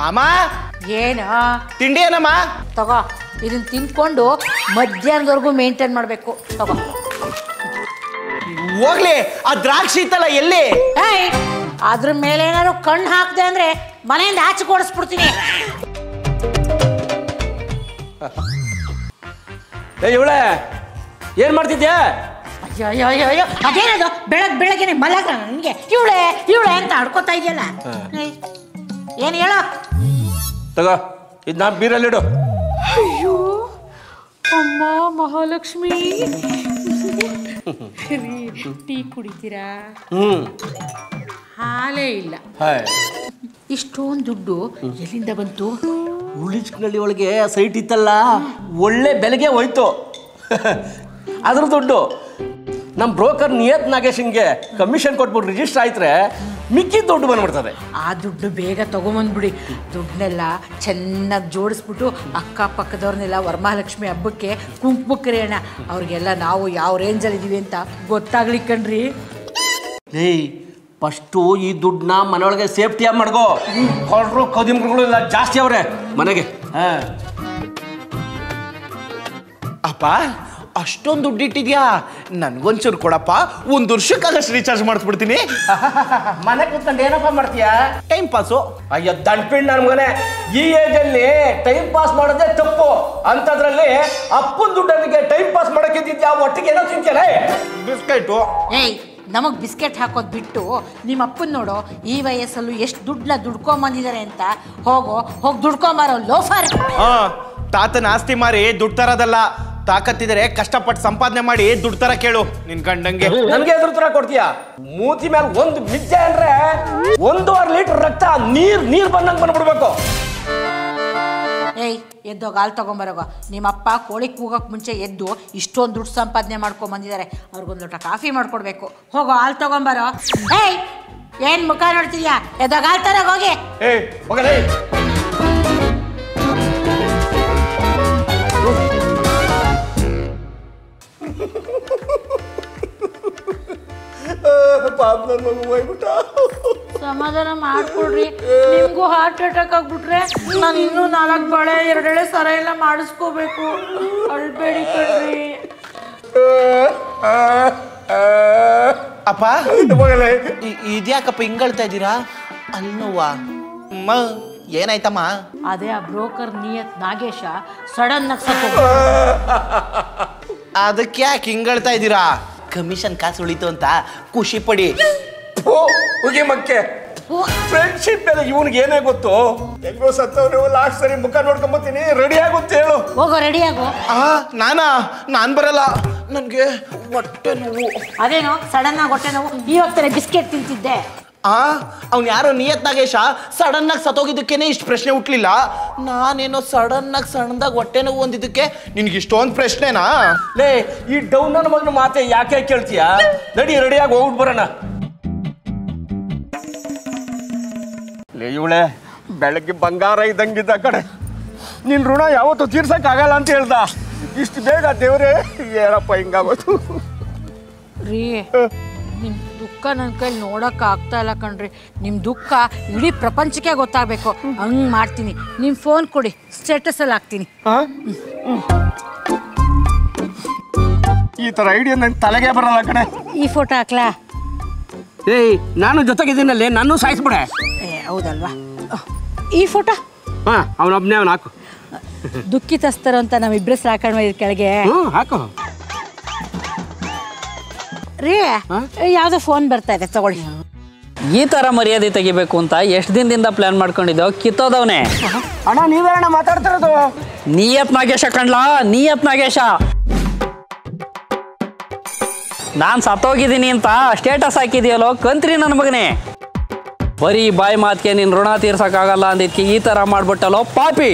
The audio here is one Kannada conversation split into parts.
ಅಮ್ಮ ಏನು ತಿಂಡಿ ಏನಮ್ಮ? ತಗೋ, ಇದನ್ನ ತಿನ್ಕೊಂಡು ಮಧ್ಯಾಹ್ನದವರೆಗೂ ಮೇಂಟೈನ್ ಮಾಡಬೇಕು. ತಗೋ. ಹೋಗ್ಲಿ, ಆ ದ್ರಾಕ್ಷಿ ಇತ್ತಲ್ಲ ಎಲ್ಲಿ? ಅದ್ರ ಮೇಲೆ ಏನಾದ್ರು ಕಣ್ಣು ಹಾಕ್ದೆ ಅಂದ್ರೆ ಮನೆಯಿಂದ ಆಚೆ ಕೊಡಿಸ್ಬಿಡ್ತೀನಿ. ಇವಳೆ ಏನ್ ಮಾಡ್ತಿದ್ಯಾ? ಅಯ್ಯೋ ಅದೇನದು ಬೆಳಗ್ಗೆನೆ ಮಲಗ ನನಗೆ ಇವಳೆ ಅಂತ ಆಡ್ಕೊತಾ ಇದೆಯಲ್ಲ. ಏನು ಹೇಳೋ? ತಗೋ, ಇದ್ ನಾ ಬೀರಲ್ಲಿಡು. ಅಯ್ಯೋ ಅಮ್ಮ ಮಹಾಲಕ್ಷ್ಮಿ, ಟೀ ಕುಡಿತೀರಾ? ಹಾಲೇ ಇಲ್ಲ. ಇಷ್ಟೊಂದು ದುಡ್ಡು ಎಲ್ಲಿಂದ ಬಂತು? ಉಳಿಸ್ಕಳ್ಳಿ ಒಳಗೆ ಸೈಟ್ ಇತ್ತಲ್ಲ, ಒಳ್ಳೆ ಬೆಲೆಗೆ ಹೋಯ್ತು. ಅದ್ರ ದುಡ್ಡು ನಮ್ಮ ಬ್ರೋಕರ್ ನಿಯತ್ ನಾಗೇಶನ್ಗೆ ಕಮಿಷನ್ ಕೊಟ್ಬಿಟ್ಟು ರಿಜಿಸ್ಟರ್ ಆಯ್ತ್ರೆ ಮಿಕ್ಕಿದ ದುಡ್ಡು ಬಂದ್ಬಿಡ್ತದೆ. ಆ ದುಡ್ಡು ಬೇಗ ತಗೊಂಬಂದ್ಬಿಡಿ. ದುಡ್ಡನ್ನೆಲ್ಲ ಚೆನ್ನಾಗಿ ಜೋಡಿಸ್ಬಿಟ್ಟು ಅಕ್ಕಪಕ್ಕದವ್ರನ್ನೆಲ್ಲ ವರಮಹಾಲಕ್ಷ್ಮಿ ಹಬ್ಬಕ್ಕೆ ಕುಂಕುಮಕ್ಕೆ ಅಣ್ಣ ಅವ್ರಿಗೆಲ್ಲ ನಾವು ಯಾವ ರೇಂಜಲ್ಲಿ ಇದೀವಿ ಅಂತ ಗೊತ್ತಾಗ್ಲಿ ಕಣ್ರಿ. ಏಯ್, ಫಸ್ಟು ಈ ದುಡ್ಡನ್ನ ಮನೆಯೊಳಗೆ ಸೇಫ್ಟಿಯಾಗಿ ಮಾಡ್ಕೋ. ಕೊಡ್ರು ಕದಿಮ್ಗಳು ಎಲ್ಲ ಜಾಸ್ತಿ ಅವ್ರೆ ಮನೆಗೆ. ಅಪ್ಪ ಅಷ್ಟೊಂದು ದುಡ್ಡು ಇಟ್ಟಿದ್ಯಾ? ನನ್ಗೊಂಚೂರು ಕೊಡಪ್ಪ, 1 ವರ್ಷಕ್ಕಾಗಷ್ಟು ರೀಚಾರ್ಜ್ ಮಾಡಿಸ್ಬಿಡ್ತೀನಿ. ಮನೆ ಕೂತ್ಕೊಂಡು ಏನಪ್ಪ ಮಾಡ್ತೀಯಾ? Time pass. ಅಯ್ಯೋ ದಡ್ಪಿಂಡ್ ನನ್ನ ಮಗನೇ, ಈ ಏಜಲ್ಲಿ ಟೈಮ್ ಪಾಸ್ ಮಾಡೋದೇ ತಪ್ಪು. ಅಂಥದ್ರಲ್ಲಿ ಅಪ್ಪನ ದುಡ್ಡನಿಗೆ ಟೈಮ್ ಪಾಸ್ ಮಾಡೋಕ್ಕಿದ್ಯಾ? ಒಟ್ಟಿಗೆ ಏನೋ ತಿಂತೀಯಲ್ಲ, ಬಿಸ್ಕೆಟು. ಏಯ್, ನಮಗೆ ಬಿಸ್ಕೆಟ್ ಹಾಕೋದು ಬಿಟ್ಟು ನಿಮ್ಮ ಅಪ್ಪನ ನೋಡೋ, ಈ ವಯಸ್ಸಲ್ಲೂ ಎಷ್ಟು ದುಡ್ಕೊಂಬಂದಿದ್ದಾರೆ ಅಂತ. ಹೋಗಿ ದುಡ್ಕೊಂಬಾರೋ ಲೋಫರ್. ತಾತನ ಆಸ್ತಿ ಮಾರಿ ದುಡ್ಡು ತರೋದಲ್ಲ, ತಾಕತ್ತಿದ್ರೆ ಕಷ್ಟಪಟ್ಟು ಸಂಪಾದನೆ ಮಾಡಿ ದುಡ್ಡು ತರ ಕೇಳು ನಿನ್ ಗಂಡಂಗೆ. ನನ್ಗೆ ಎದುರು ತರ ಕೊಡ್ತೀಯಾ? ಮೂತಿ ಮೇಲೆ ಒಂದು ಮಿಜ್ಜೆ ಅಂದ್ರೆ 1.5 ಲೀಟರ್ ರಕ್ತ ನೀರ್ ಬಂದಂಗೆ ಬಂದ್ಬಿಡ್ಬೇಕು. ಏಯ್, ಎದ್ದೋಗ ಹಾಲು ತಗೊಂಬರೋಗ. ನಿಮ್ಮಪ್ಪ ಕೋಳಿ ಕೂಗಕ್ಕೆ ಮುಂಚೆ ಎದ್ದು ಇಷ್ಟೊಂದು ದುಡ್ಡು ಸಂಪಾದನೆ ಮಾಡ್ಕೊಂಬಂದಿದ್ದಾರೆ. ಅವ್ರಿಗೊಂದು ಲೋಟ ಕಾಫಿ ಮಾಡ್ಕೊಡ್ಬೇಕು. ಹೋಗೋ ಹಾಲು ತಗೊಂಬರೋ. ಏಯ್, ಏನ್ ಮುಖ ನೋಡ್ತೀಯಾ? ಎದ್ದೋಗ ಹಾಲು ತರೋಗ ಹೋಗಿ. ಸಮಾಧಾನ ಮಾಡ್ಕೊಡ್ರಿ. ನಿಮ್ಗೂ ಹಾರ್ಟ್ ಅಟ್ಯಾಕ್ ಆಗ್ಬಿಟ್ರೆ ನಾನು ಇನ್ನೂ 4 ಬಳೆ 2 ಎಳೆ ಸರ ಎಲ್ಲ ಮಾಡಿಸ್ಕೋಬೇಕು. ಅಳ್ಬೇಡಿ ಕಣ್ರಿ. ಅಪ್ಪ ಇದ್ಯಾಕಪ್ಪ ಹಿಂಗಳ್ತಾ ಇದ್ದೀರಾ? ಅಲ್ಲವ್ವ ಏನಾಯ್ತಮ್ಮ? ಅದೇ ಆ ಬ್ರೋಕರ್ ನಿಯತ್ ನಾಗೇಶ ಸಡನ್ ಆಗಿ ಸತ್ತು. ಅದಕ್ಕೆ ಯಾಕೆ ಹಿಂಗಳ್ತಾ ಇದ್ದೀರಾ? ಕಮಿಷನ್ ಕಾಸು ಉಳಿತು ಅಂತ ಖುಷಿ ಪಡಿ. ಹೋಗಿ ಮಕ್ಕೆ ಫ್ರೆಂಡ್ಶಿಪ್ ಮೇಲೆ ಇವನಿಗೆ ಏನೇ ಗೊತ್ತು? ಹೆಂಗೋ ಸತ್ತವ್ರು ಲಾಸ್ಟ್ ಸರಿ ಮುಖ ನೋಡ್ಕೊಂಬತ್ತೀನಿ, ರೆಡಿ ಆಗುತ್ತೆ ಹೇಳು. ಹೋಗೋ, ರೆಡಿ ಆಗು. ನಾನ್ ಬರಲ್ಲ, ನನ್ಗೆ ಹೊಟ್ಟೆ ನೋವು. ಅದೇನೋ ಸಡನ್ ಆಗಿ ಹೊಟ್ಟೆ ನೋವು? ಇವತ್ತೇ ಬಿಸ್ಕೆಟ್ ತಿಂತಿದ್ದೆ. ಅವ್ನು ಯಾರೋ ನಿಯತ್ ನಾಗೇಶ ಸಡನ್ ಆಗಿ ಸತ್ತೋಗಿದ್ದಕ್ಕೇನೆ ಇಷ್ಟು ಪ್ರಶ್ನೆ ಹುಟ್ಲಿಲ್ಲ. ನಾನೇನೋ ಸಡನ್ ಆಗಿ ಸಣ್ಣದಾಗ ಹೊಟ್ಟೆ ನೋವು ಹೊಂದಿದ್ದಕ್ಕೆ ನಿನ್ಗೆ ಇಷ್ಟೊಂದು ಪ್ರಶ್ನೆನಾ? ಲೇ, ಈ ಡೌನ್ ನನ್ನ ಮಗನ ಮಾತೆ ಯಾಕೆ ಕೇಳ್ತೀಯಾ? ನಡಿ, ರೆಡಿಯಾಗಿ ಹೋಗ್ಬಿಟ್ಟು ಬರೋಣ. ಲೇ ಇವಳೆ, ಬೆಳಗ್ಗೆ ಬಂಗಾರ ಇದ್ದಂಗಿದ್ದ ಕಡೆ ನಿನ್ ಋಣ ಯಾವತ್ತು ತೀರ್ಸಕ್ಕಾಗಲ್ಲ ಅಂತ ಹೇಳ್ದ. ಇಷ್ಟು ಬೇಗ ದೇವ್ರೆ ಏನಪ್ಪ ಹಿಂಗಾಗೋದು? ರೀ, ನಿಮ್ಮ ದುಃಖ ನನ್ನ ಕೈಲಿ ನೋಡೋಕೆ ಆಗ್ತಾ ಇಲ್ಲ ಕಣ್ರಿ. ನಿಮ್ಮ ದುಃಖ ಇಡೀ ಪ್ರಪಂಚಕ್ಕೆ ಗೊತ್ತಾಗಬೇಕು. ಹಂಗೆ ಮಾಡ್ತೀನಿ. ನಿಮ್ಮ ಫೋನ್ ಕೊಡಿ, ಸ್ಟೇಟಸಲ್ಲಿ ಹಾಕ್ತೀನಿ. ಈ ಥರ ಐಡಿಯಾ ನಂಗೆ ತಲೆಗೆ ಬರಲ್ಲ ಕಣೆ. ಈ ಫೋಟೋ ಹಾಕ್ಲಾ? ಏಯ್, ನಾನು ಜೊತೆಗಿದ್ದೀನಲ್ಲಿ ನಾನು ಸಾಯಿಸ್ಬಿಡೆ. ಹೌದಲ್ವಾ? ಈ ಫೋಟೋ ಅವನೊಬ್ಬನೇ ಅವನು ಹಾಕು. ದುಃಖಿತಸ್ತರು ಅಂತ ನಾವಿಬ್ಬರು ಸಾಕೊಂಡು ಕೆಳಗೆ ಹಾಕು. ರೀ, ಯಾವುದೋ ಫೋನ್ ಬರ್ತಾ ಇದೆ, ತಗೊಳ್ಳಿ. ಈ ಥರ ಮರ್ಯಾದೆ ತೆಗಿಬೇಕು ಅಂತ ಎಷ್ಟು ದಿನದಿಂದ ಪ್ಲಾನ್ ಮಾಡ್ಕೊಂಡಿದ್ದೋ ಕಿತ್ತೋದವನೇ. ಅಣ್ಣ, ನೀವೇನ ಮಾತಾಡ್ತಿರೋದು? ನಿಯತ್ ನಾಗೇಶ ಕಣ್ಲಾ, ನಿಯತ್ ನಾಗೇಶ. ನಾನು ಸತ್ತೋಗಿದ್ದೀನಿ ಅಂತ ಸ್ಟೇಟಸ್ ಹಾಕಿದೆಯಲ್ಲೋ ಕಂತ್ರಿ ನನ್ನ ಮಗನೇ. ಬರೀ ಬಾಯಿ ಮಾತಿಗೆ ನಿನ್ನ ಋಣ ತೀರ್ಸಕ್ಕಾಗಲ್ಲ ಅಂದಿದ್ಕೆ ಈ ಥರ ಮಾಡ್ಬಿಟ್ಟಲ್ಲೋ ಪಾಪಿ.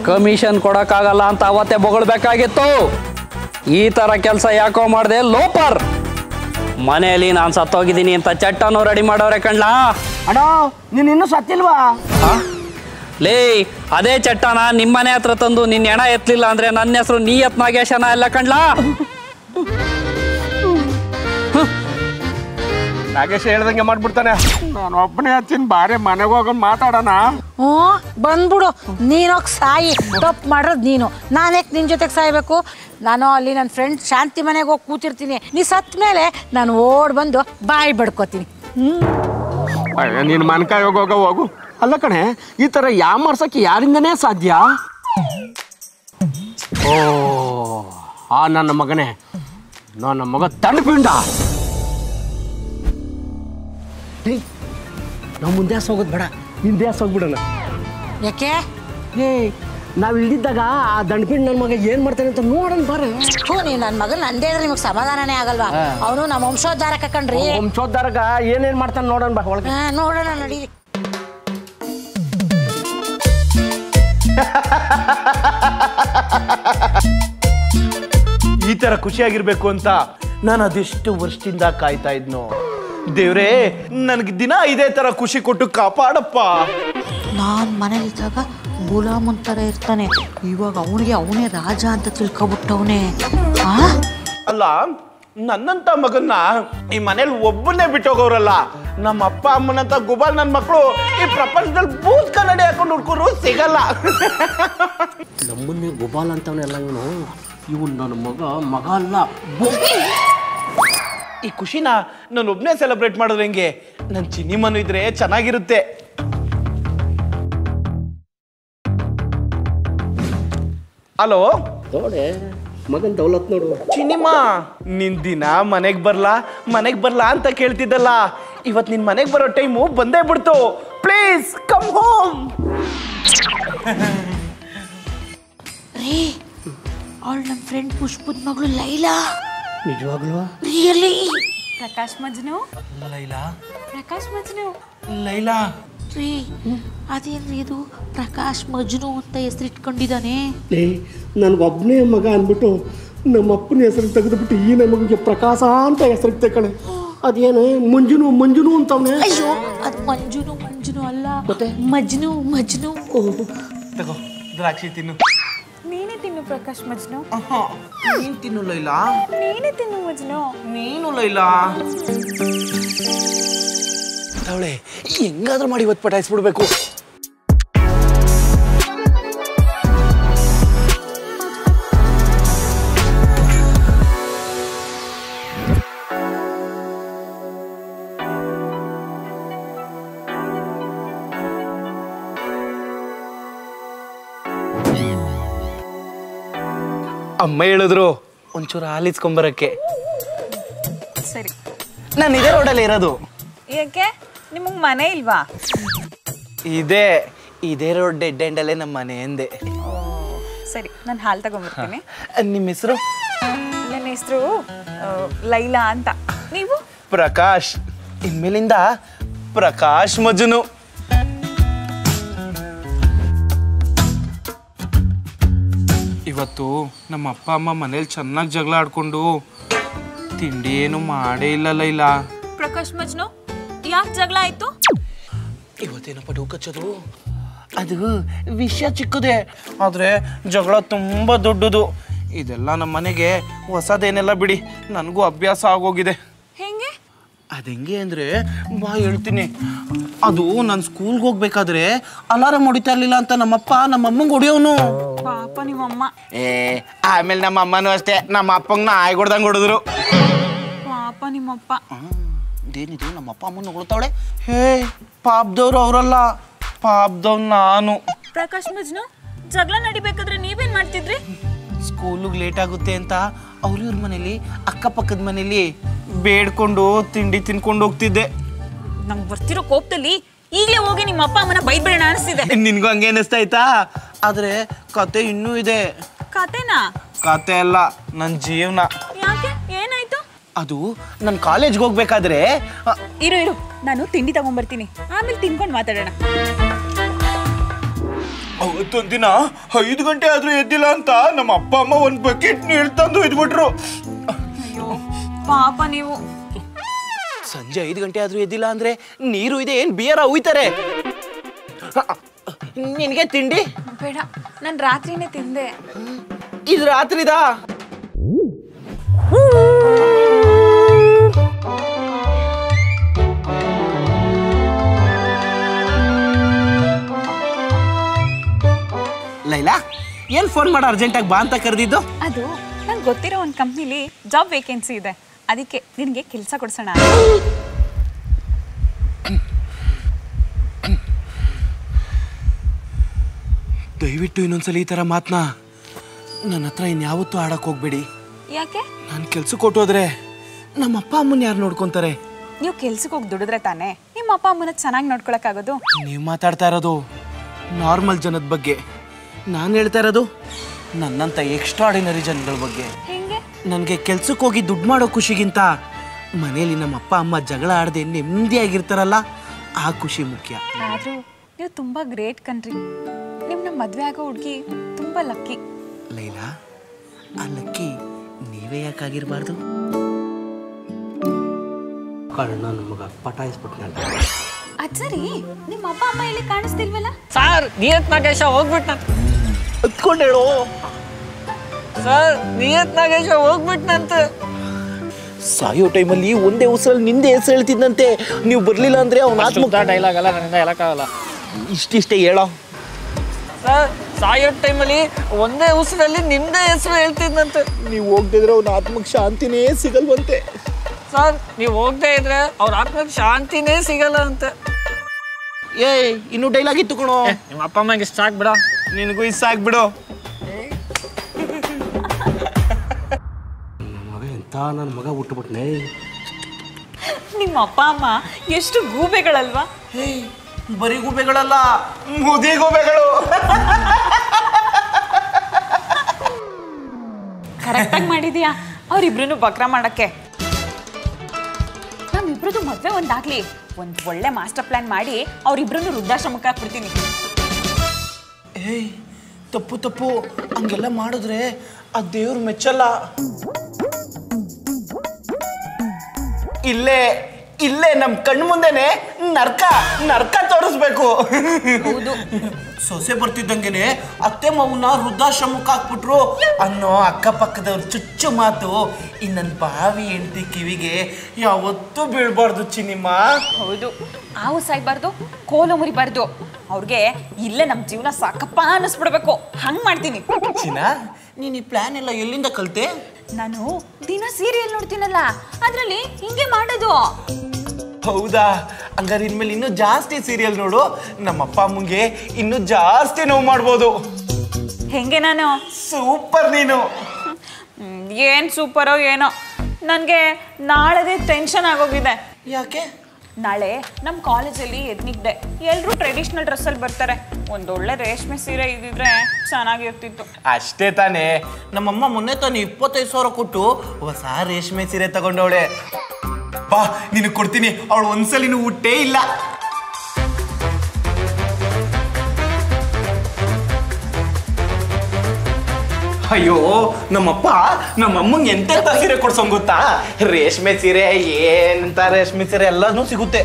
ಕಮಿಷನ್ ಕೊಡೋಕ್ಕಾಗಲ್ಲ ಅಂತ ಅವತ್ತೇ ಬೊಗಳ್ಬೇಕಾಗಿತ್ತು. ಈ ಥರ ಕೆಲಸ ಯಾಕೋ ಮಾಡಿದೆ ಲೋಪರ್. ಮನೆಯಲ್ಲಿ ನಾನು ಸತ್ತೋಗಿದ್ದೀನಿ ಅಂತ ಚಟ್ಟನೂ ರೆಡಿ ಮಾಡೋರೆ ಕಣ್ಲಾ. ಅಣ್ಣ, ನೀನು ಇನ್ನೂ ಸತ್ತಿಲ್ವಾ? ಲೇ, ಅದೇ ಚಟ್ಟನ ನಿಮ್ಮನೆ ಹತ್ರ ತಂದು ನಿನ್ನ ಹೆಣ ಎತ್ತಲಿಲ್ಲ ಅಂದ್ರೆ ನನ್ನ ಹೆಸರು ನಿಯತ್ ನಾಗೇಶನ ಎಲ್ಲ ಕಣ್ಲಾ. ನಾಗೇಶ್ ಹೇಳ್ದಂಗೆ ಮಾಡ್ಬಿಡ್ತಾನೆ. ನಾನು ಒಬ್ಬನೇ ಹಚ್ಚಿನ ಬಾರೆ ಮನೆಗೆ ಹೋಗೋಣ ಮಾತಾಡೋಣ. ಹ್ಞೂ ಬಂದ್ಬಿಡು, ನೀನೋಗಿ ಸಾಯಿ. ತಪ್ಪು ಮಾಡೋದು ನೀನು, ನಾನು ಯಾಕೆ ನಿನ್ನ ಜೊತೆಗೆ ಸಾಯ್ಬೇಕು? ನಾನು ಅಲ್ಲಿ ನನ್ನ ಫ್ರೆಂಡ್ ಶಾಂತಿ ಮನೆಗೆ ಹೋಗಿ ಕೂತಿರ್ತೀನಿ. ನೀ ಸತ್ತ ಮೇಲೆ ನಾನು ಓಡ್ ಬಂದು ಬಾಯಿ ಬಡ್ಕೋತೀನಿ. ನೀನು ಮನ್ಕಾಯಿ ಹೋಗು. ಅಲ್ಲ ಕಣೆ, ಈ ಥರ ಯಾಮಾರ್ಸಕ್ಕೆ ಯಾರಿಂದನೇ ಸಾಧ್ಯ? ಓ ನನ್ನ ಮಗನೇ, ನನ್ನ ಮಗ ದಂಡಪಿಂಡ. ನಾವು ಮುಂದೆ ಹೋಗೋದು ಬೇಡ, ಹಿಂದೆ ಹೋಗ್ಬಿಡೋಣ. ಯಾಕೆ? ನಾವು ಇಳಿದಿದ್ದಾಗ ಆ ದಂಡಪಿಂಡ್ ನನ್ನ ಮಗ ಏನು ಮಾಡ್ತಾನೆ ಅಂತ ನೋಡೋಣ ಬಾರೆ. ನೀವು ನನ್ನ ಮಗನ ಅಂದೇ ಇದ್ರೆ ನಿಮಗೆ ಸಮಾಧಾನನೇ ಆಗಲ್ವಾ? ಅವನು ನಮ್ಮ ವಂಶೋದ್ಧಾರಕ ಕಣ್ರಿ. ವಂಶೋದ್ಧಾರಕ ಏನೇನು ಮಾಡ್ತಾನೆ ನೋಡೋಣ ಬಾ ಒಳಗೆ. ನೋಡೋಣ ನಡೀರಿ. ಈ ತರ ಖುಷಿಯಾಗಿರ್ಬೇಕು ಅಂತ ನಾನು ಅದೆಷ್ಟು ವರ್ಷದಿಂದ ಕಾಯ್ತಾ ಇದ್ನು. ದೇವ್ರೇ, ನನಗೆ ದಿನ ಇದೇ ತರ ಖುಷಿ ಕೊಟ್ಟು ಕಾಪಾಡಪ್ಪ. ನಾನು ಮನೇಲಿದ್ದಾಗ ಗುಲಾಮನ್ ಥರ ಇರ್ತಾನೆ, ಇವಾಗ ಅವನೇ ರಾಜ ಅಂತ ತಿಳ್ಕೊಬಿಟ್ಟವನೇ. ಅಲ್ಲ, ನನ್ನಂತ ಮಗನ್ನ ಈ ಮನೇಲಿ ಒಬ್ಬನೇ ಬಿಟ್ಟೋಗೋರಲ್ಲ. ನಮ್ಮ ಅಪ್ಪ ಅಮ್ಮನಂತ ಗುಬಾಲ್ ನನ್ನ ಮಕ್ಕಳು ಈ ಪ್ರಪಂಚದಲ್ಲಿ ಬೂತ್ ಕನ್ನಡಿ ಹಾಕೊಂಡು ಹುಡ್ಕೋರು ಸಿಗಲ್ಲ. ನಮ್ಮನ್ನೇ ಗುಬಾಲ್ ಅಂತವನೆಲ್ಲ ಇವನು ನನ್ನ ಮಗ ಅಲ್ಲ. ಈ ಖುಷಿನ ನಾನು ಒಬ್ನೇ ಸೆಲೆಬ್ರೇಟ್ ಮಾಡಿದ್ರೆ ಹೆಂಗೆ? ನನ್ನ ಚಿನ್ನಿ ಮನು ಇದ್ರೆ ಚೆನ್ನಾಗಿರುತ್ತೆ. ಹಲೋ ನೋಡೆ ಮಗನ್ ದೌಲತ್ ನೋಡು. ಚಿನ್ನಿಮ್ಮ, ನಿನ್ ದಿನ ಮನೆಗ್ ಬರ್ಲಾ ಅಂತ ಕೇಳ್ತಿದ್ದಲ್ಲ. ಇವತ್ ನಿನ್ ಮನೆಗ್ ಬರೋ ಟೈಮು ಬಂದೇ ಬಿಡ್ತು. Please come home. ರೀ, ಅವಳು ನಮ್ಮ ಫ್ರೆಂಡ್ ಪುಷ್ಪದ ಮಗಳು ಲೈಲಾ. ನಿಜವಾಗ್ಲೂ? ರಿಯಲಿ? ಪ್ರಕಾಶ್ ಮಜ್ನು. ಲೈಲಾ ರೀ, ಅದೇನ್ರಿ ಇದು ಪ್ರಕಾಶ್ ಮಜ್ನು ಅಂತ ಹೆಸರಿಟ್ಕೊಂಡಿದ್ದಾನೆ? ನನ್ಗೊಬ್ಬನೇ ಮಗ ಅಂದ್ಬಿಟ್ಟು ನಮ್ಮ ಅಪ್ಪನ ಹೆಸರು ತೆಗೆದುಬಿಟ್ಟು ಈ ನಮಗೆ ಪ್ರಕಾಶ ಅಂತ ಹೆಸರು ತಕಣೆ. ಅದೇನು ಮಂಜುನು ಅಂತವನೇ. ಅಯ್ಯೋ, ಅದು ಮಂಜುನು ಅಲ್ಲ, ಮಜ್ನು. ತಗೋ, ದ್ರಾಕ್ಷಿ ತಿನ್ನು. ನೀನೇ ತಿನ್ನು ಪ್ರಕಾಶ್ ಮಜ್ನು. ನೀನ್ ತಿನ್ನು ಲೈಲಾ. ನೀನೇ ತಿನ್ನು ಮಜ್ನು. ನೀನು ಲೈಲಾ. ಅವಳೆ ಹೆಂಗಾದ್ರೂ ಮಾಡಿ ಇವತ್ತು ಪಟಾಯಿಸ್ಬಿಡ್ಬೇಕು. ಅಮ್ಮ ಹೇಳಿದ್ರು ಒಂಚೂರು ಹಾಲಿಸ್ಕೊಂಬರಕ್ಕೆ. ಸರಿ, ನಾನು ಇದೇ ರೋಡಲ್ಲಿ ಇರೋದು. ಯಾಕೆ ನಿಮಗೆ ಮನೆ ಇಲ್ವಾ? ಇದೇ ರೋಡ್ ಡೆಡ್ ಎಂಡಲ್ಲೇ ನಮ್ಮ ಮನೆ ಎಂದೆ. ಸರಿ, ನಾನು ಹಾಲು ತಗೊಂಡ್ಬರ್ತೀನಿ. ನಿಮ್ಮ ಹೆಸರು? ನನ್ನ ಹೆಸರು ಲೈಲಾ ಅಂತ. ನೀವು? ಪ್ರಕಾಶ್. ಇನ್ಮೇಲಿಂದ ಪ್ರಕಾಶ್ ಮಜ್ನು. ಇವತ್ತು ನಮ್ಮ ಅಪ್ಪ ಅಮ್ಮ ಮನೇಲಿ ಚೆನ್ನಾಗಿ ಜಗಳ ಆಡ್ಕೊಂಡು ತಿಂಡಿ ಏನು ಮಾಡೇ ಇಲ್ಲ ಲೈಲಾ. ಪ್ರಕಾಶ್ ಮಜ್ನು, ಯಾಕೆ ಜಗಳ ಆಯ್ತು? ಇವತ್ತೇನಪ್ಪ ಡೂಕಚ್ಚೋದು? ಅದು ವಿಷಯ ಚಿಕ್ಕದೇ, ಆದರೆ ಜಗಳ ತುಂಬ ದೊಡ್ಡದು. ಇದೆಲ್ಲ ನಮ್ಮ ಮನೆಗೆ ಹೊಸದೇನೆಲ್ಲ ಬಿಡಿ, ನನಗೂ ಅಭ್ಯಾಸ ಆಗೋಗಿದೆ. ಹೆಂಗೆ? ಅದೆಂಗೆ ಅಂದರೆ ಬಾ ಹೇಳ್ತೀನಿ. ಅದು ನಾನು ಸ್ಕೂಲ್ಗೆ ಹೋಗ್ಬೇಕಾದ್ರೆ ಅಲಾರಾಮ್ ಹೊಡಿತಾ ಇರಲಿಲ್ಲ ಅಂತ ನಮ್ಮಪ್ಪ ನಮ್ಮಮ್ಮಂಗೆ ಹೊಡಿಯೋನು. ಪಾಪ ನಿಮ್ಮಮ್ಮ. ಆಮೇಲೆ ನಮ್ಮ ಅಮ್ಮನೂ ಅಷ್ಟೇ ನಮ್ಮ ಅಪ್ಪಂಗೆ ನಾಯಿ ಹೊಡ್ದಂಗೆ ಹೊಡೆದ್ರು. ಪಾಪ ನಿಮ್ಮಪ್ಪ. ಇದೇನಿದು ನಮ್ಮ ಅಪ್ಪ ಅಮ್ಮನ ಹೊಡ್ತಾವಳೆ? ಹೇ, ಪಾಪದವ್ರು ಅವರಲ್ಲ, ಪಾಪದವ್ರು ನಾನು. ಪ್ರಕಾಶ್ ಮಜ್ನು, ಜಗಳ ನಡಿಬೇಕಾದ್ರೆ ನೀವೇನ್ ಮಾಡ್ತಿದ್ರಿ? ಸ್ಕೂಲಿಗೆ ಲೇಟ್ ಆಗುತ್ತೆ ಅಂತ ಅವ್ರ ಮನೇಲಿ ಅಕ್ಕಪಕ್ಕದ ಮನೇಲಿ ಬೇಡ್ಕೊಂಡು ತಿಂಡಿ ತಿನ್ಕೊಂಡು ಹೋಗ್ತಿದ್ದೆ. ನಂಗೆ ಬರ್ತಿರೋ ಕೋಪದಲ್ಲಿ ಈಗಲೇ ಹೋಗಿ ನಿಮ್ಮ ಅಪ್ಪ ಅಮ್ಮನ ಬೈದ್ಬಿಡೋಣ ಅನಿಸ್ತಿದೆ. ನಿನ್ಗೂ ಹಂಗೆ ಅನಿಸ್ತಾಯ್ತಾ? ಆದ್ರೆ ಕತೆ ಇನ್ನೂ ಇದೆ. ಕತೆನಾ? ಕತೆ ಅಲ್ಲ, ನನ್ನ ಜೀವನ. ಯಾಕೆ, ಏನಾಯ್ತು? ಅದು ನಾನು ಕಾಲೇಜ್ಗೆ ಹೋಗ್ಬೇಕಾದ್ರೆ ಇರು, ನಾನು ತಿಂಡಿ ತಗೊಂಡ್ಬರ್ತೀನಿ, ಆಮೇಲೆ ತಿನ್ಕೊಂಡು ಮಾತಾಡೋಣ. ಅವತ್ತೊಂದಿನ 5 ಗಂಟೆ ಆದ್ರೂ ಎದ್ದಿಲ್ಲ ಅಂತ ನಮ್ಮ ಅಪ್ಪ ಅಮ್ಮ ಒಂದು ಬಕೆಟ್ ನೀರು ತಂದು ಇದ್ಬಿಟ್ರು. ಅಯ್ಯೋ ಪಾಪ ನೀವು. ಸಂಜೆ 5 ಗಂಟೆ ಆದ್ರೂ ಎದ್ದಿಲ್ಲ ಅಂದ್ರೆ ನೀರು ಇದೆ ಏನ್ ಬಿಯರ ಉಯ್ತಾರೆ. ನಿನಗೆ ತಿಂಡಿ ಬೇಡ, ನಾನು ರಾತ್ರಿನೇ ತಿಂದೆ. ಇದು ರಾತ್ರಿದಾ? ಲೈಲಾ ಏನು ಫೋನ್ ಮಾಡೋ ಅರ್ಜೆಂಟಾಗಿ ಬಾ ಅಂತ ಕರೆದಿದ್ದು? ಅದು ನಂಗೆ ಗೊತ್ತಿರೋ ಒಂದು ಕಂಪ್ನಿಲಿ ಜಾಬ್ ವೇಕೆನ್ಸಿ ಇದೆ, ಅದಕ್ಕೆ ನಿನಗೆ ಕೆಲಸ ಕೊಡ್ಸೋಣ. ದಯವಿಟ್ಟು ಇನ್ನೊಂದ್ಸಲ ಈ ಥರ ಮಾತನ್ನ ನನ್ನ ಹತ್ರ ಇನ್ಯಾವತ್ತೂ ಆಡಕ್ಕೆ ಹೋಗ್ಬೇಡಿ. ಯಾಕೆ? ನಾನು ಕೆಲ್ಸಕ್ಕೆ ಕೊಟ್ಟೋದ್ರೆ ನಮ್ಮ ಅಪ್ಪ ಅಮ್ಮನ ಯಾರು ನೋಡ್ಕೊತಾರೆ? ನೀವು ಕೆಲ್ಸಕ್ಕೆ ಹೋಗಿ ದುಡಿದ್ರೆ ತಾನೇ ನಿಮ್ಮ ಅಪ್ಪ ಅಮ್ಮನ ಚೆನ್ನಾಗಿ ನೋಡ್ಕೊಳಕ್ಕಾಗೋದು. ನೀವು ಮಾತಾಡ್ತಾ ಇರೋದು ನಾರ್ಮಲ್ ಜನದ ಬಗ್ಗೆ, ನಾನು ಹೇಳ್ತಾ ಇರೋದು ನನ್ನಂಥ ಎಕ್ಸ್ಟ್ರಾಡಿನರಿ ಜನಗಳ ಬಗ್ಗೆ. ಹೆಂಗೆ? ನನಗೆ ಕೆಲ್ಸಕ್ಕೆ ಹೋಗಿ ದುಡ್ಡು ಮಾಡೋ ಖುಷಿಗಿಂತ ಮನೇಲಿ ನಮ್ಮ ಅಪ್ಪ ಅಮ್ಮ ಜಗಳ ಆಡದೆ ನೆಮ್ಮದಿಯಾಗಿರ್ತಾರಲ್ಲ ಆ ಖುಷಿ ಮುಖ್ಯ. ಆದರೂ ನೀವು ತುಂಬ ಗ್ರೇಟ್ ಕಣ್ರಿ. ನಿಮ್ಮನ್ನ ಮದುವೆ ಆಗೋ ಹುಡುಗಿ ತುಂಬ ಲಕ್ಕಿ. ಲೈಲಾ, ಆ ಲಕ್ಕಿ ನೀವೇ ಯಾಕಾಗಿರ್ಬಾರ್ದು? ಕಳ್ಳ ನಮಗ ಪಟಾಯಿಸ್ಬಿಟ್ನಲ್ಲ. ಅದು ಸರಿ, ನಿಮ್ಮ ಅಪ್ಪ ಅಮ್ಮ ಇಲ್ಲಿ ಕಾಣಿಸ್ತಿಲ್ವಲ್ಲ? ಸರ್ ನಿಯತ್ ನಾಗೇಶ ಹೋಗ್ಬಿಟ್ಟ. ಹತ್ಕೊಂಡು ಹೇಳು. ಸರ್ ನಿಯತ್ ನಾಗೇಶ ಹೋಗ್ಬಿಟ್ನಂತ. ಸಾಯೋ ಟೈಮಲ್ಲಿ ಒಂದೇ ಉಸಿರಲ್ಲಿ ನಿಂದೆ ಹೆಸರು ಹೇಳ್ತಿದ್ದಂತೆ, ನೀವು ಬರ್ಲಿಲ್ಲ ಅಂದ್ರೆ ಅವ್ನ ಆತ್ಮ ಡೈಲಾಗ್ ಅಲ್ಲ, ನನ್ನಿಂದ ಹೇಳಕ್ಕಾಗಲ್ಲ. ಇಷ್ಟಿಷ್ಟೇ ಹೇಳೋ. ಸರ್ ಸಾಯೋ ಟೈಮಲ್ಲಿ ಒಂದೇ ಉಸಿರಲ್ಲಿ ನಿಂದೆ ಹೆಸರು ಹೇಳ್ತಿದ್ದಂತೆ. ನೀವು ಹೋಗ್ದಿದ್ರೆ ಅವ್ನ ಆತ್ಮಕ್ಕೆ ಶಾಂತಿನೇ ಸಿಗಲ್ವಂತೆ. ಸರ್ ನೀವು ಹೋಗದೆ ಇದ್ರೆ ಅವ್ರ ಆತ್ಮಕ್ಕೆ ಶಾಂತಿನೇ ಸಿಗಲ್ಲ ಅಂತ. ಏಯ್ ಇನ್ನು ಡೈಲಾಗ್ ಇತ್ತು ಕಣೋ. ನಿಮ್ಮ ಅಪ್ಪ ಅಮ್ಮಂಗೆ ಇಷ್ಟ ಆಗ್ಬಿಡ. ನಿನಗೂ ಇಷ್ಟ ಆಗ್ಬಿಡು. ಮಗ ಎಂತ ನನ್ನ ಮಗ ಹುಟ್ಟುಬಿಟ್ನೆ. ನಿಮ್ಮ ಅಪ್ಪ ಅಮ್ಮ ಎಷ್ಟು ಗೂಬೆಗಳಲ್ವಾ? ಬರೀ ಗೂಬೆಗಳಲ್ಲ, ಮುದಿ ಗೂಬೆಗಳು. ಕರೆಕ್ಟಾಗಿ ಮಾಡಿದೀಯಾ ಅವ್ರಿಬ್ರು ಬಕ್ರ ಮಾಡಕ್ಕೆ. ನಮ್ಮಿಬ್ರದ್ದು ಮದುವೆ ಒಂದಾಗ್ಲಿ, ಒಂದು ಒಳ್ಳೆ ಮಾಸ್ಟರ್ ಪ್ಲಾನ್ ಮಾಡಿ ಅವ್ರಿಬ್ರನ್ನು ವೃದ್ಧಾಶ್ರಮಕ್ಕೆ ಹಾಕ್ಬಿಡ್ತೀನಿ. ಏಯ್ ತಪ್ಪು ತಪ್ಪು, ಹಂಗೆಲ್ಲ ಮಾಡಿದ್ರೆ ಆ ದೇವ್ರು ಮೆಚ್ಚಲ್ಲ. ಇಲ್ಲೇ ಇಲ್ಲೇ ನಮ್ಮ ಕಣ್ಣು ಮುಂದೆನೆ ನರ್ಕ ತೋರಿಸ್ಬೇಕು. ಹೌದು. ಸೊಸೆ ಬರ್ತಿದ್ದಂಗೆನೆ ಅತ್ತೆ ಮಾವನ್ನ ವೃದ್ಧಾಶ್ರಮಕ್ಕೆ ಹಾಕ್ಬಿಟ್ರು ಅನ್ನೋ ಅಕ್ಕಪಕ್ಕದವ್ರ ಚುಚ್ಚು ಮಾತು ಈ ನನ್ನ ಬಾವಿ ಹೆಂಡತಿ ಕಿವಿಗೆ ಯಾವತ್ತೂ ಬೀಳ್ಬಾರ್ದು ಚಿನ್ನಿಮ್ಮ. ಹೌದು, ಹಾವು ಸಾಯ್ಬಾರ್ದು, ಕೋಲು ಮುರಿಬಾರ್ದು. ಅವ್ರಿಗೆ ಇಲ್ಲೇ ನಮ್ಮ ಜೀವನ ಸಾಕಪ್ಪ ಅನ್ನಿಸ್ಬಿಡ್ಬೇಕು, ಹಂಗೆ ಮಾಡ್ತೀನಿ. ಚಿನ್ನ, ನೀನು ಈ ಪ್ಲಾನ್ ಎಲ್ಲ ಎಲ್ಲಿಂದ ಕಲ್ತೆ? ನಾನು ದಿನ ಸೀರಿಯಲ್ ನೋಡ್ತೀನಲ್ಲ, ಅದರಲ್ಲಿ ಹಿಂಗೆ ಮಾಡೋದು. ಹೌದಾ? ಹಂಗಾರೆ ಇನ್ಮೇಲೆ ಇನ್ನೂ ಜಾಸ್ತಿ ಸೀರಿಯಲ್ ನೋಡು, ನಮ್ಮ ಅಪ್ಪ ಅಮ್ಮಂಗೆ ಇನ್ನೂ ಜಾಸ್ತಿ ನೋವು ಮಾಡ್ಬೋದು. ಹೆಂಗೆ ನಾನು? ಸೂಪರ್ ನೀನು. ಏನು ಸೂಪರೋ ಏನೋ, ನನಗೆ ನಾಳೆದೇ ಟೆನ್ಷನ್ ಆಗೋಗಿದೆ. ಯಾಕೆ? ನಾಳೆ ನಮ್ಮ ಕಾಲೇಜಲ್ಲಿ ಎದ್ನಿಕ್ದೆ, ಎಲ್ಲರೂ ಟ್ರೆಡಿಷ್ನಲ್ ಡ್ರೆಸ್ಸಲ್ಲಿ ಬರ್ತಾರೆ. ಒಂದೊಳ್ಳೆ ರೇಷ್ಮೆ ಸೀರೆ ಇದ್ದಿದ್ರೆ ಚೆನ್ನಾಗಿರ್ತಿತ್ತು. ಅಷ್ಟೇ ತಾನೇ, ನಮ್ಮಮ್ಮ ಮೊನ್ನೆ ತಾನು 25,000 ಕೊಟ್ಟು ಹೊಸ ರೇಷ್ಮೆ ಸೀರೆ ತಗೊಂಡವಳೆ. ಬಾ ನಿನಗೆ ಕೊಡ್ತೀನಿ, ಅವಳು ಒಂದ್ಸಲಿನೂ ಹುಟ್ಟೇ ಇಲ್ಲ. ಅಯ್ಯೋ ನಮ್ಮಪ್ಪ ನಮ್ಮಮ್ಮಂಗೆ ಎಂತೆಂತ ಸೀರೆ ಕೊಡ್ಸೋಂಗ್ ಗೊತ್ತಾ? ರೇಷ್ಮೆ ಸೀರೆ, ಏನಂತ ರೇಷ್ಮೆ ಸೀರೆ ಎಲ್ಲಾನು ಸಿಗುತ್ತೆ.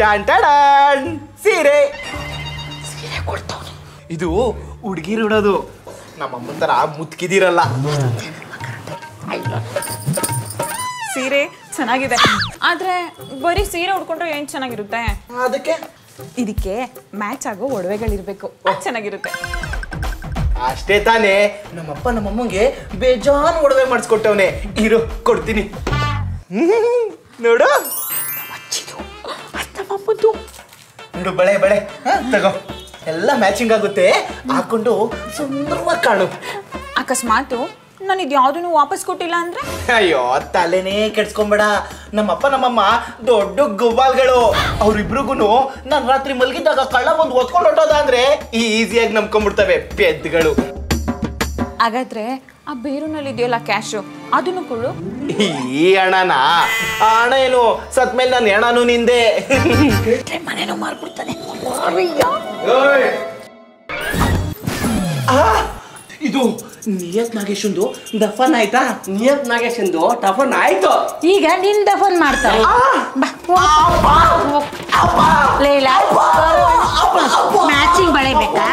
ಟಾನ್ ಸೀರೆ ಕೊಡ್ತಾವ. ಇದು ಹುಡುಗಿರು ಇಡೋದು, ನಮ್ಮಮ್ಮನ ತರ ಮುತ್ಕಿದಿರಲ್ಲ. ಸೀರೆ ಚೆನ್ನಾಗಿದೆ, ಆದ್ರೆ ಬರೀ ಸೀರೆ ಉಡ್ಕೊಂಡ್ರೆ ಏನ್ ಚೆನ್ನಾಗಿರುತ್ತೆ? ಅದಕ್ಕೆ ಇದಕ್ಕೆ ಮ್ಯಾಚ್ ಆಗೋ ಒಡವೆಗಳಿರ್ಬೇಕು, ಅದು ಚೆನ್ನಾಗಿರುತ್ತೆ. ಅಷ್ಟೇ ತಾನೇ, ನಮ್ಮಪ್ಪ ನಮ್ಮಮ್ಮಂಗೆ ಬೇಜಾನ್ ಒಡವೆ ಮಾಡಿಸ್ಕೊಟ್ಟವನೆ. ಇರು ಕೊಡ್ತೀನಿ, ನೋಡು. ನೋಡು ಬಳೆ ಬಳೆ ತಗೋ, ಎಲ್ಲ ಮ್ಯಾಚಿಂಗ್ ಆಗುತ್ತೆ, ಹಾಕೊಂಡು ಸುಂದರವಾಗಿ ಕಾಣು. ಅಕಸ್ಮಾತು ನಾನು ಇದು ಯಾವುದನ್ನು ವಾಪಸ್ ಕೊಟ್ಟಿಲ್ಲ ಅಂದ್ರೆ? ಅಯ್ಯೋ ತಲೆನೇ ಕೆಡ್ಸ್ಕೊಂಬೇಡ, ನಮ್ಮಪ್ಪ ನಮ್ಮಮ್ಮ ದೊಡ್ಡ ಗುಬ್ಬಾಲ್ಗಳು. ಅವ್ರಿಬ್ರಿಗೂ ನಾನು ರಾತ್ರಿ ಮಲಗಿದ್ದಾಗ ಕಳ್ಳ ಬಂದು ಒತ್ಕೊಂಡು ಹೊಟ್ಟೋದ ಅಂದ್ರೆ ಈಸಿಯಾಗಿ ನಂಬ್ಕೊಂಡ್ಬಿಡ್ತವೆ ಪೆದ್ದುಗಳು. ಹಾಗಾದ್ರೆ ಆ ಬೇರೂನಲ್ಲಿ ಇದೆಯಲ್ಲ ಕ್ಯಾಶು, ಅದನ್ನು ಕೊಡು. ಈ ಹಣನ? ಆ ಹಣ ಏನು, ಸತ್ಮೇಲೆ ನಾನು ಹೆಣನು ನಿಂದೆ. ಮನೇನೂ ಮಾರ್ಬಿಡ್ತಾನೆ. ಇದು ನಿಯತ್ ನಾಗೇಶಂದು ದಫನ್ ಆಯ್ತಾ? ನಿಯತ್ ನಾಗೇಶಂದು ಟಫನ್ ಆಯ್ತು. ಈಗ ನಿನ್ ದಫನ್ ಮಾಡ್ತಾರೆ. ಮ್ಯಾಚಿಂಗ್ ಬಳೆ ಬೇಕಾ?